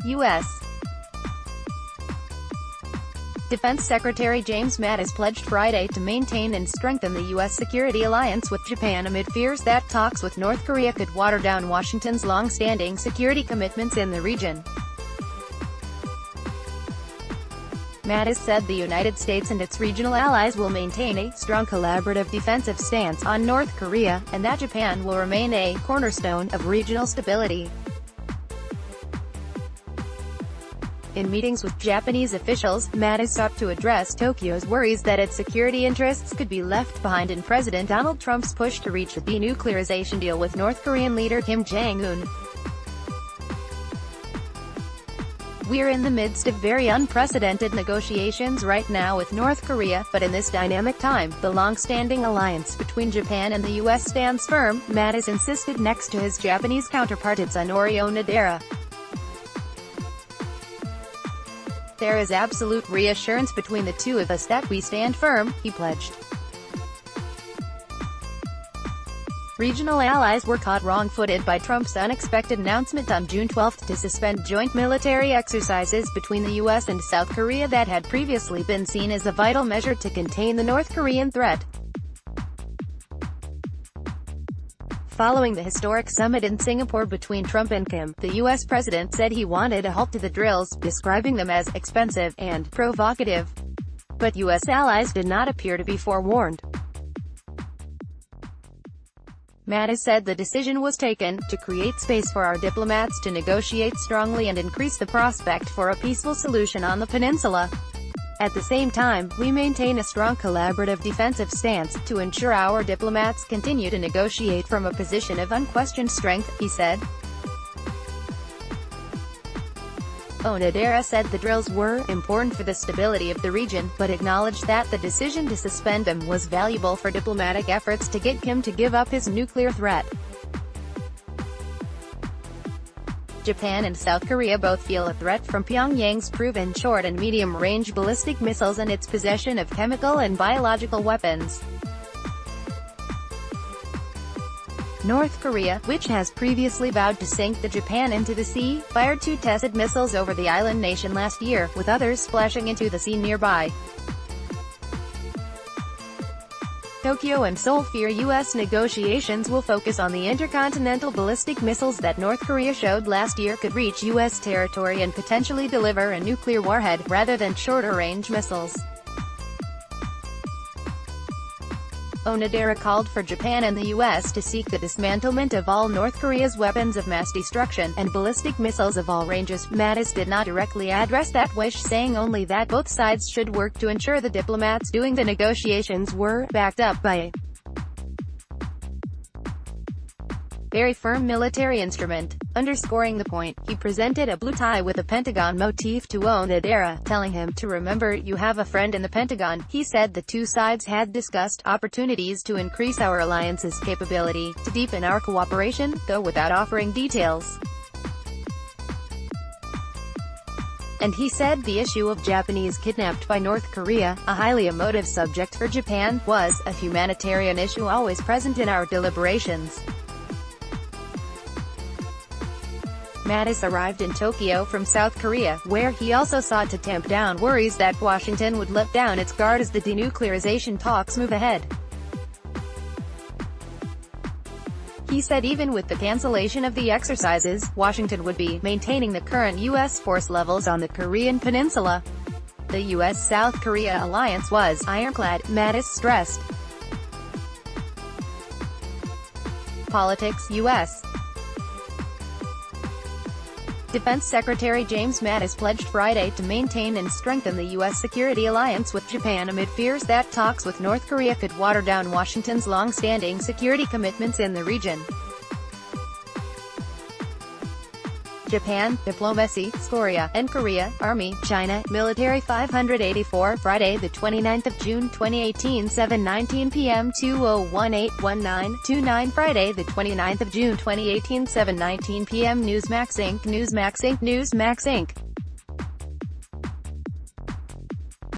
U.S. Defense Secretary James Mattis pledged Friday to maintain and strengthen the U.S. security alliance with Japan amid fears that talks with North Korea could water down Washington's long-standing security commitments in the region. Mattis said the United States and its regional allies will maintain a strong collaborative defensive stance on North Korea, and that Japan will remain a cornerstone of regional stability. In meetings with Japanese officials, Mattis sought to address Tokyo's worries that its security interests could be left behind in President Donald Trump's push to reach a denuclearization deal with North Korean leader Kim Jong-un. "We're in the midst of very unprecedented negotiations right now with North Korea, but in this dynamic time, the long-standing alliance between Japan and the U.S. stands firm," Mattis insisted next to his Japanese counterpart Itsunori Onodera. "There is absolute reassurance between the two of us that we stand firm," he pledged. Regional allies were caught wrong-footed by Trump's unexpected announcement on June 12 to suspend joint military exercises between the U.S. and South Korea that had previously been seen as a vital measure to contain the North Korean threat. Following the historic summit in Singapore between Trump and Kim, the U.S. president said he wanted a halt to the drills, describing them as expensive and provocative. But U.S. allies did not appear to be forewarned. Mattis said the decision was taken to create space for our diplomats to negotiate strongly and increase the prospect for a peaceful solution on the peninsula. At the same time, we maintain a strong collaborative defensive stance to ensure our diplomats continue to negotiate from a position of unquestioned strength, he said. Onodera said the drills were important for the stability of the region, but acknowledged that the decision to suspend them was valuable for diplomatic efforts to get Kim to give up his nuclear threat. Japan and South Korea both feel a threat from Pyongyang's proven short- and medium-range ballistic missiles and its possession of chemical and biological weapons. North Korea, which has previously vowed to sink the Japan into the sea, fired 2 tested missiles over the island nation last year, with others splashing into the sea nearby. Tokyo and Seoul fear U.S. negotiations will focus on the intercontinental ballistic missiles that North Korea showed last year could reach U.S. territory and potentially deliver a nuclear warhead, rather than shorter-range missiles. Onodera called for Japan and the U.S. to seek the dismantlement of all North Korea's weapons of mass destruction, and ballistic missiles of all ranges. Mattis did not directly address that wish, saying only that both sides should work to ensure the diplomats doing the negotiations were backed up by a very firm military instrument. Underscoring the point, he presented a blue tie with a Pentagon motif to Onodera, telling him to remember you have a friend in the Pentagon. He said the two sides had discussed opportunities to increase our alliance's capability, to deepen our cooperation, though without offering details. And he said the issue of Japanese kidnapped by North Korea, a highly emotive subject for Japan, was a humanitarian issue always present in our deliberations. Mattis arrived in Tokyo from South Korea, where he also sought to tamp down worries that Washington would let down its guard as the denuclearization talks move ahead. He said even with the cancellation of the exercises, Washington would be maintaining the current U.S. force levels on the Korean peninsula. The U.S.-South Korea alliance was ironclad, Mattis stressed. Politics. U.S. Defense Secretary James Mattis pledged Friday to maintain and strengthen the U.S. security alliance with Japan amid fears that talks with North Korea could water down Washington's long-standing security commitments in the region. Japan, diplomacy, Korea, and Korea, Army, China, military 584, Friday the 29th of June 2018 7:19 p.m. 2018-19-29 Friday the 29th of June 2018 7:19 p.m. Newsmax Inc.